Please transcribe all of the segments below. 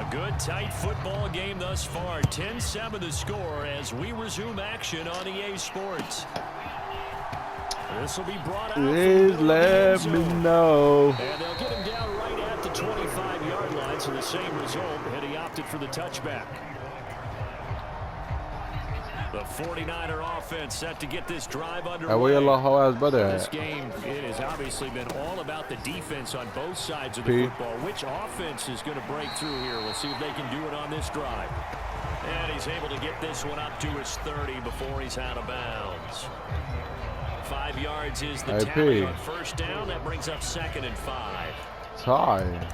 A good, tight football game thus far. 10-7 the score as we resume action on EA Sports. This will be brought out. Please let me know. And they'll get him down right at the 25-yard line, so the same result, and he opted for the touchback. The 49er offense set to get this drive underway. This game, it has obviously been all about the defense on both sides of the football. Which offense is going to break through here? We'll see if they can do it on this drive. And he's able to get this one up to his 30 before he's out of bounds. 5 yards is the tally on first down. That brings up 2nd and 5. Tie.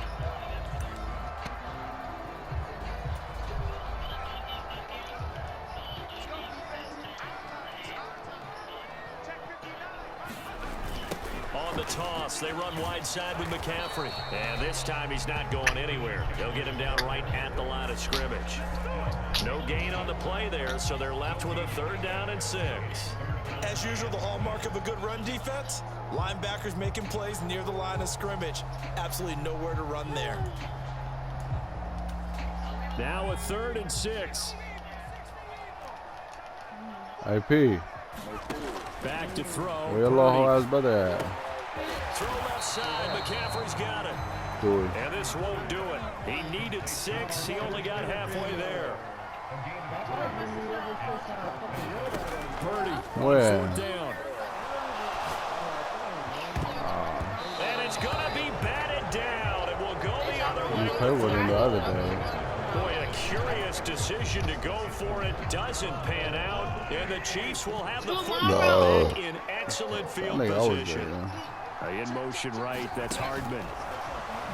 On the toss, they run wide side with McCaffrey. And this time he's not going anywhere. They'll get him down right at the line of scrimmage. No gain on the play there, so they're left with a 3rd down and 6. As usual, the hallmark of a good run defense, linebackers making plays near the line of scrimmage. Absolutely nowhere to run there. Now a 3rd and 6. IP. Back to throw. Throw left side. McCaffrey's got it. Do it. And this won't do it. He needed 6. He only got halfway there. Purdy. Where? 4th down. And it's going to be batted down. It will go the other way. You played with him the other day. Boy, a curious decision to go for it. Doesn't pan out. And the Chiefs will have the football back in excellent field position. In motion right, that's Hardman.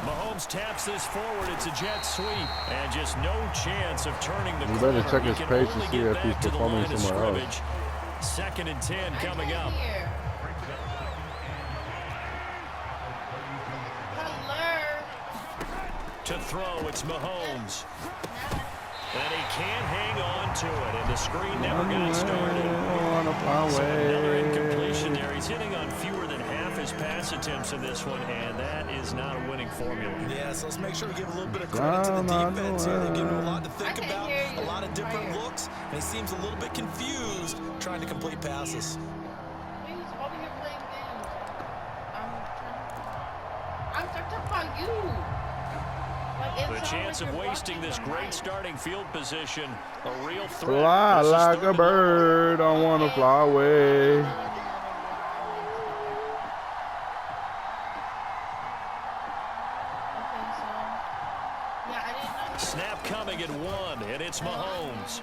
Mahomes taps this forward. It's a jet sweep. And just no chance of turning the corner. You better check his page to see if he's performing somewhere else. 2nd and 10 coming up. To throw, it's Mahomes. And he can't hang on to it. And the screen never got started. So another incompletion there. He's hitting on fewer than half his pass attempts in this one, and that is not a winning formula. Yeah, so let's make sure we give a little bit of credit to the defense here. They give him a lot to think about, a lot of different looks, and he seems a little bit confused trying to complete passes. I'm talking about you. The chance of wasting this great starting field position, a real threat. Fly like a bird, I want to fly away. Snap coming at 1, and it's Mahomes.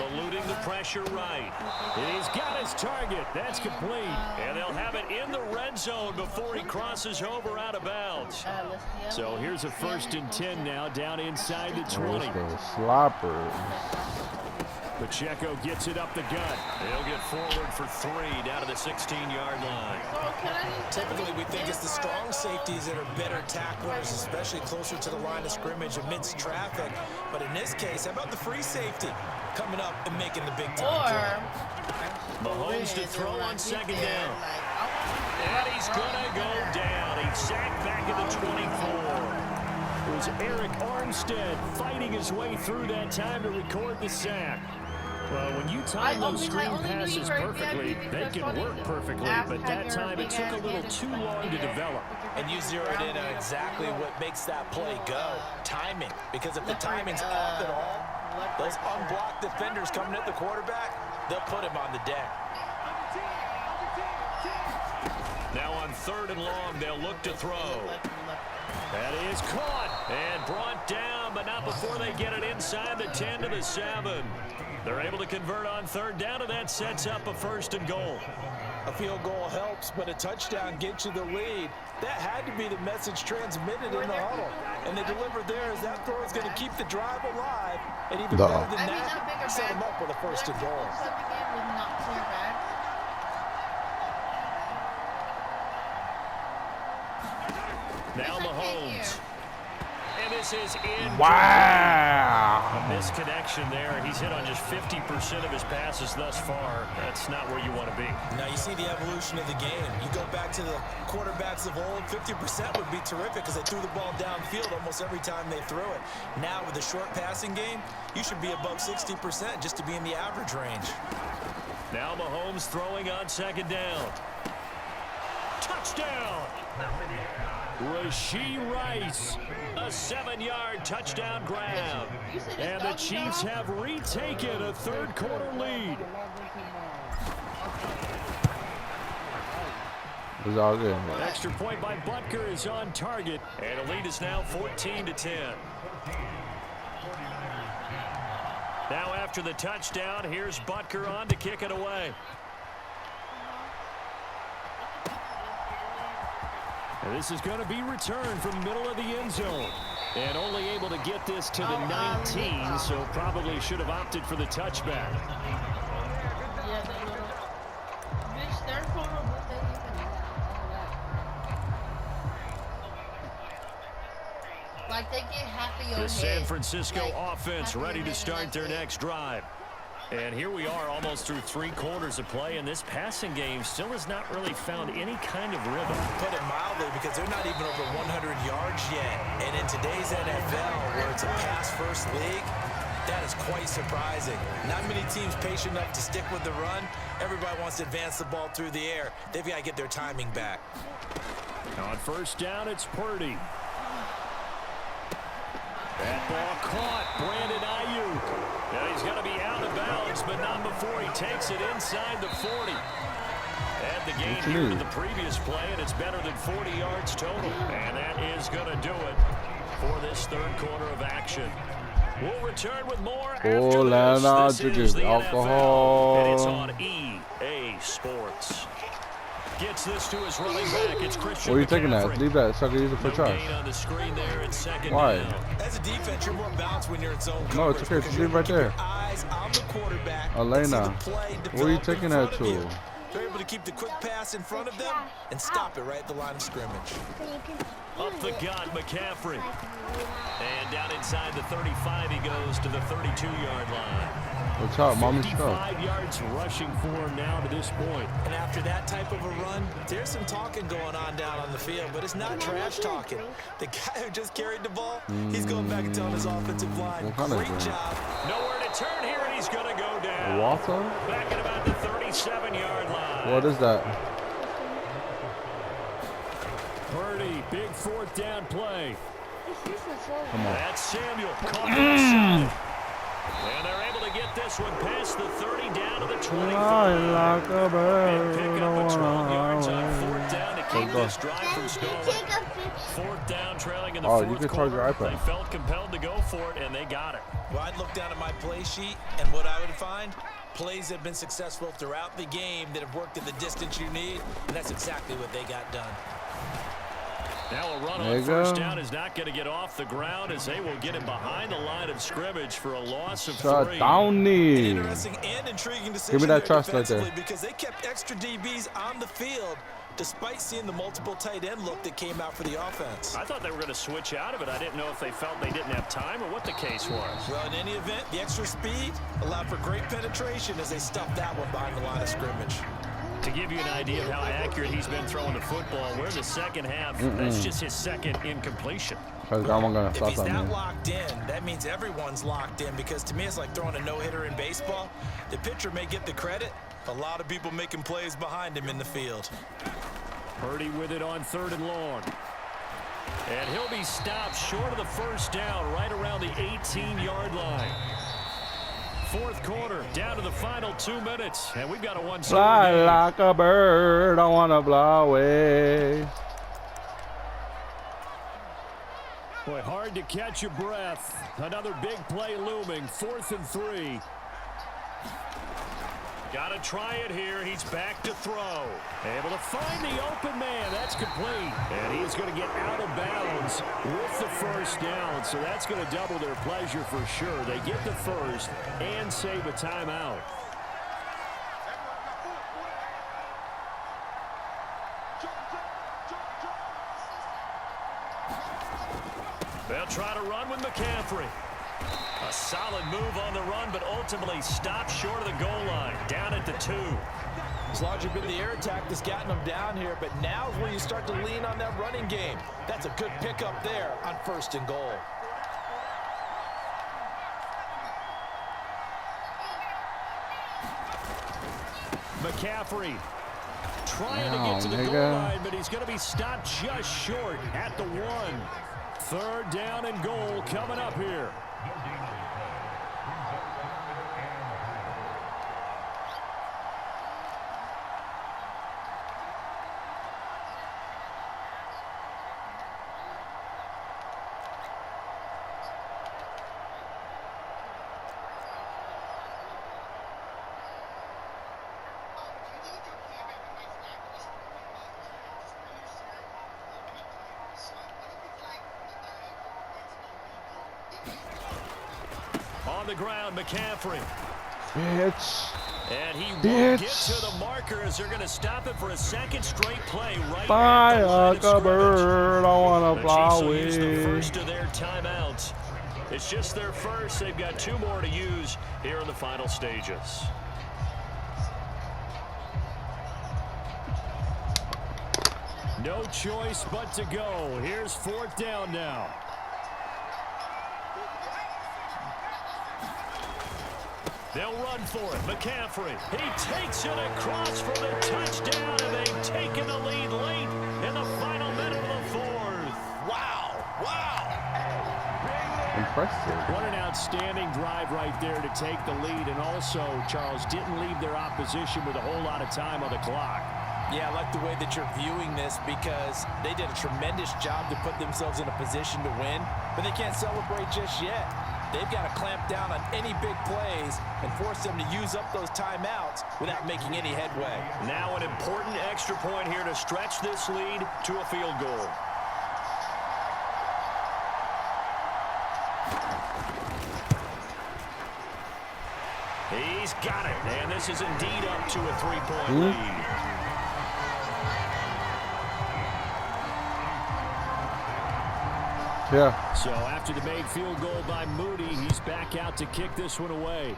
Eluding the pressure right. And he's got his target. That's complete. And they'll have it in the red zone before he crosses over out of bounds. So here's a 1st and 10 now down inside the 20. Slopper. Pacheco gets it up the gut. They'll get forward for 3 down to the 16-yard line. Typically, we think it's the strong safeties that are better tacklers, especially closer to the line of scrimmage amidst traffic. But in this case, how about the free safety coming up and making the big time play? Mahomes to throw on 2nd down. And he's going to go down. He's sacked back at the 24. It was Eric Armstead fighting his way through that time to record the sack. Well, when you time those screen passes perfectly, they can work perfectly, but that time it took a little too long to develop. And you zeroed in on exactly what makes that play go, timing. Because if the timing's off at all, those unblocked defenders coming at the quarterback, they'll put him on the deck. Now on 3rd and long, they'll look to throw. That is caught and brought down, but not before they get it inside the 10 to the 7. They're able to convert on 3rd down, and that sets up a 1st and goal. A field goal helps, but a touchdown gets you the lead. That had to be the message transmitted in the huddle. And they delivered there as that throw is going to keep the drive alive. And even better than that, set them up with a 1st and goal. Now Mahomes. And This is in. Wow. A misconnection there. He's hit on just 50% of his passes thus far. That's not where you want to be. Now you see the evolution of the game. You go back to the quarterbacks of old, 50% would be terrific because they threw the ball downfield almost every time they threw it. Now with the short passing game, you should be above 60% just to be in the average range. Now Mahomes throwing on second down. Touchdown! Rashee Rice, a 7-yard touchdown grab. And the Chiefs have retaken a third-quarter lead. It's all good. Extra point by Butker is on target, and the lead is now 14-10. Now after the touchdown, here's Butker on to kick it away. And this is going to be returned from middle of the end zone. And only able to get this to the 19, so probably should have opted for the touchback. Yeah, the little bitch, they're photo, but they even like they get happy on The San head. Francisco Like, offense happy ready on to head, start and their that's it. next drive. And here we are almost through 3 quarters of play, and this passing game still has not really found any kind of rhythm. Put it mildly, because they're not even over 100 yards yet. And in today's NFL, where it's a pass-first league, that is quite surprising. Not many teams patient enough to stick with the run. Everybody wants to advance the ball through the air. They've got to get their timing back. On first down, it's Purdy. That ball caught. Brandon Ayuk. Now he's going to be out of bounds, but not before he takes it inside the 40. And the gain here to the previous play, and it's better than 40 yards total. And that is going to do it for this third quarter of action. We'll return with more after this. This is the NFL, and it's on EA Sports. Gets this to his running back. It's Christian What are you taking that? McCaffrey. Leave that so I can use it for No trash. gain on the screen there. It's second Why? down. As a defense, you're more balanced when you're in zone coverage. No, it's okay. Just leave it right there. Eyes on the quarterback. Elena, what are you taking that to? They're able to keep the quick pass in front of them and stop it right at the line of scrimmage. Up the gut, McCaffrey. And down inside the 35, he goes to the 32-yard line. What's up, mommy's stuff? 55 yards rushing for him now to this point. And after that type of a run, there's some talking going on down on the field, but it's not trash talking. The guy who just carried the ball, he's going back and telling his offensive line, What kind of great drink? job. Nowhere to turn here, and he's going to go down. Water? Back at about the 37-yard line. What is that? Purdy, big fourth down play. Come on. That's Samuel caught inside. And they're able to get this one past the 30 down to the 25. Like a bird And pick up a 12 yards on on fourth down to keep this drive from stalling. Fourth down trailing in the you fourth can charge your quarter. iPad. They felt compelled to go for it, and they got it. Well, I'd look down at my play sheet, and what I would find, plays that have been successful throughout the game that have worked at the distance you need, and that's exactly what they got done. Now a run There on you first go. down is not going to get off the ground as they will get him behind the line of scrimmage for a loss of Shut 3. down, knee. Interesting and intriguing decision Give me that there trust right there. defensively because they kept extra DBs on the field despite seeing the multiple tight end look that came out for the offense. I thought they were going to switch out of it. I didn't know if they felt they didn't have time or what the case was. Well, in any event, the extra speed allowed for great penetration as they stuffed that one behind the line of scrimmage. To give you an idea of how accurate he's been throwing the football, we're in the second half. That's just his second incompletion. Because I'm gonna If stop he's that, that man. locked in, that means everyone's locked in because to me it's like throwing a no-hitter in baseball. The pitcher may get the credit, a lot of people making plays behind him in the field. Purdy with it on third and long. And he'll be stopped short of the first down right around the 18-yard line. Fourth quarter, down to the final 2 minutes, and we've got a one-score Fly game. like a bird, I wanna fly away. Boy, hard to catch your breath. Another big play looming, 4th and 3. Got to try it here. He's back to throw. Able to find the open man. That's complete. And he's going to get out of bounds with the first down. So that's going to double their pleasure for sure. They get the first and save a timeout. They'll try to run with McCaffrey. A solid move on the run, but ultimately stopped short of the goal line. Down at the 2. It's largely been the air attack that's gotten them down here, but now is where you start to lean on that running game. That's a good pickup there on 1st and goal. McCaffrey trying to get to the goal line, but he's going to be stopped just short at the 1. 3rd down and goal coming up here. On the ground, McCaffrey. Bitch. And he won't get to the marker as they're going to stop it for a 2nd straight play right Fly at the line like a bird, I want to fly away. The Chiefs will use the away. first of their timeouts. It's just their first. They've got 2 more to use here in the final stages. No choice but to go. Here's 4th down now. They'll run for it. McCaffrey. He takes it across for the touchdown, and they've taken the lead late in the final minute of the 4th. Wow. Wow. Impressive. What an outstanding drive right there to take the lead, and also, Charles, didn't leave their opposition with a whole lot of time on the clock. Yeah, I like the way that you're viewing this because they did a tremendous job to put themselves in a position to win, but they can't celebrate just yet. They've got to clamp down on any big plays and force them to use up those timeouts without making any headway. Now an important extra point here to stretch this lead to a field goal. He's got it, and this is indeed up to a 3-point lead. Yeah. So after the made field goal by Moody, he's back out to kick this one away.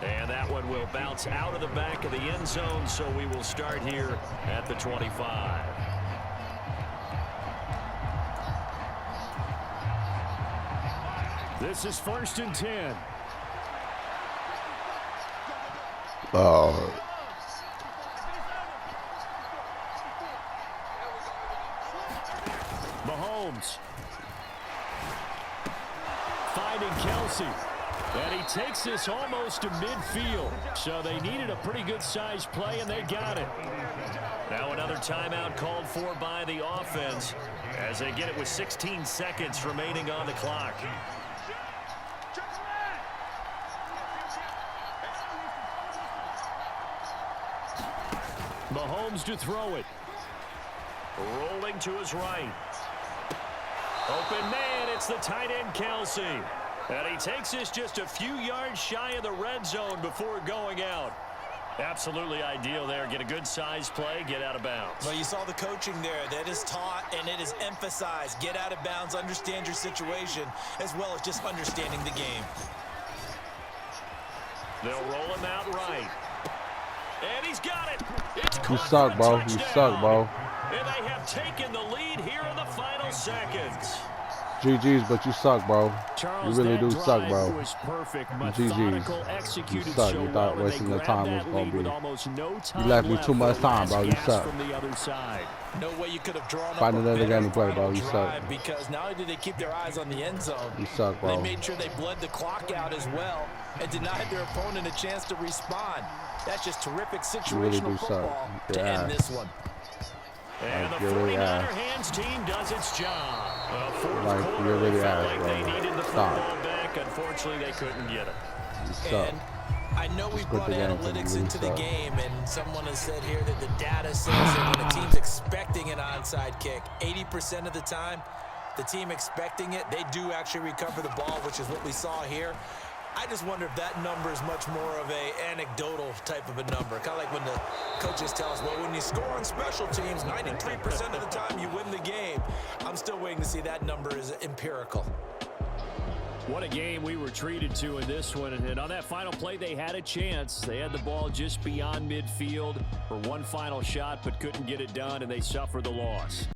And that one will bounce out of the back of the end zone, so we will start here at the 25. This is 1st and 10. Oh. Mahomes finding Kelsey, and he takes this almost to midfield. So they needed a pretty good size play, and they got it. Now another timeout called for by the offense as they get it with 16 seconds remaining on the clock. Mahomes to throw it. Rolling to his right. Open man, it's the tight end Kelsey. And he takes this just a few yards shy of the red zone before going out. Absolutely ideal there. Get a good size play, get out of bounds. Well, you saw the coaching there. That is taught and it is emphasized. Get out of bounds, understand your situation, as well as just understanding the game. They'll roll him out right. And he's got it. It's You suck, bro. You suck, bro. And they have taken the lead here in the final seconds. GG's, but you suck, bro. Charles, you really do drive suck, bro. Was perfect. GG's. Executed You suck. so You well, thought wasting your time was going to be. You left me too much time, bro. You suck. From the other side. No way you could have drawn Find up another a better game to play, bro. You drive suck. because not only did they keep their eyes on the end zone, You suck, bro. they made sure they bled the clock out as well and denied their opponent a chance to respond. That's just terrific situational football to end this one. And the 49er hands team does its job. Like, you're really ass, bro. They needed the football back. Unfortunately, they couldn't get it. You suck. And I know we brought analytics into the game, and someone has said here that the data says that when a team's expecting an onside kick, 80% of the time, the team expecting it, they do actually recover the ball, which is what we saw here. I just wonder if that number is much more of a anecdotal type of a number. Kind of like when the coaches tell us, well, when you score on special teams, 93% of the time you win the game. to see that number is empirical. What a game we were treated to in this one. And on that final play, they had a chance. They had the ball just beyond midfield for one final shot, but couldn't get it done, and they suffer the loss.